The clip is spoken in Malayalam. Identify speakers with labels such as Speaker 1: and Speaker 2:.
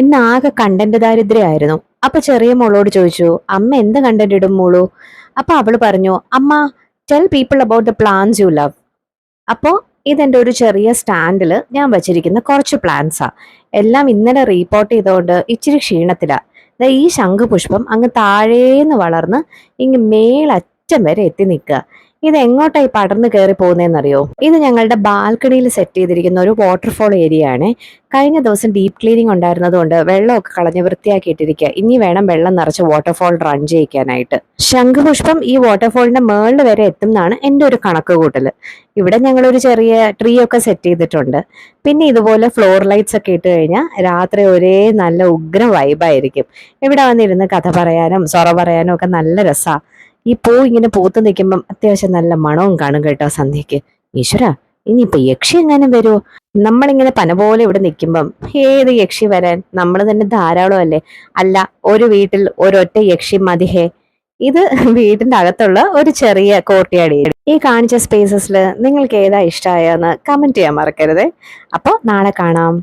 Speaker 1: ഇന്ന് ആകെ കണ്ടന്റ് ദാരിദ്ര്യമായിരുന്നു. അപ്പൊ ചെറിയ മോളോട് ചോദിച്ചു, അമ്മ എന്ത് കണ്ടന്റ് ഇടും മോളു? അപ്പൊ അവള് പറഞ്ഞു, അമ്മ tell people about the plans you love. അപ്പോ ഇതെന്റെ ഒരു ചെറിയ സ്റ്റാൻഡിൽ ഞാൻ വെച്ചിരിക്കുന്ന കുറച്ച് പ്ലാൻസാ. എല്ലാം ഇന്നലെ റീപോർട്ട് ചെയ്തുകൊണ്ട് ഇച്ചിരി ക്ഷീണത്തിലാ. ദാ ഈ ശംഖുപുഷ്പം അങ്ങ് താഴേന്ന് വളർന്ന് ഇങ്ങ് മേലറ്റം വരെ എത്തി നിൽക്കുക. ഇത് എങ്ങോട്ടായി പടർന്നു കയറി പോകുന്നതെന്നറിയോ? ഇത് ഞങ്ങളുടെ ബാൽക്കണിയിൽ സെറ്റ് ചെയ്തിരിക്കുന്ന ഒരു വാട്ടർഫോൾ ഏരിയ ആണ്. കഴിഞ്ഞ ദിവസം ഡീപ്പ് ക്ലീനിങ് ഉണ്ടായിരുന്നതുകൊണ്ട് വെള്ളമൊക്കെ കളഞ്ഞ് വൃത്തിയാക്കിയിട്ടിരിക്കുക. ഇനി വേണം വെള്ളം നിറച്ച് വാട്ടർഫോൾ റൺ ചെയ്യിക്കാനായിട്ട്. ശംഖുപുഷ്പം ഈ വാട്ടർഫോളിന്റെ മേളിൽ വരെ എത്തും എന്നാണ് എൻ്റെ ഒരു കണക്ക് കൂട്ടല്. ഇവിടെ ഞങ്ങളൊരു ചെറിയ ട്രീ ഒക്കെ സെറ്റ് ചെയ്തിട്ടുണ്ട്. പിന്നെ ഇതുപോലെ ഫ്ലോർ ലൈറ്റ്സ് ഒക്കെ ഇട്ട് കഴിഞ്ഞാൽ രാത്രി ഒരേ നല്ല ഉഗ്ര വൈബായിരിക്കും. ഇവിടെ വന്നിരുന്ന് കഥ പറയാനും സൊറ പറയാനും ഒക്കെ നല്ല രസാ. ഈ പൂ ഇങ്ങനെ പൂത്ത് നിൽക്കുമ്പം അത്യാവശ്യം നല്ല മണവും കാണും കേട്ടോ സന്ധ്യക്ക്. ഈശ്വര, ഇനിയിപ്പോ യക്ഷി എങ്ങാനും വരുമോ? നമ്മളിങ്ങനെ പന പോലെ ഇവിടെ നിൽക്കുമ്പം ഏത് യക്ഷി വരാൻ? നമ്മൾ തന്നെ ധാരാളം അല്ലേ. അല്ല, ഒരു വീട്ടിൽ ഒരൊറ്റ യക്ഷി മതിഹേ. ഇത് വീടിന്റെ അകത്തുള്ള ഒരു ചെറിയ കോർട്ട്യാർഡ്. ഈ കാണിച്ച സ്പേസസിൽ നിങ്ങൾക്ക് ഏതാ ഇഷ്ടമായെന്ന് കമന്റ് ചെയ്യാൻ മറക്കരുത്. അപ്പോൾ നാളെ കാണാം.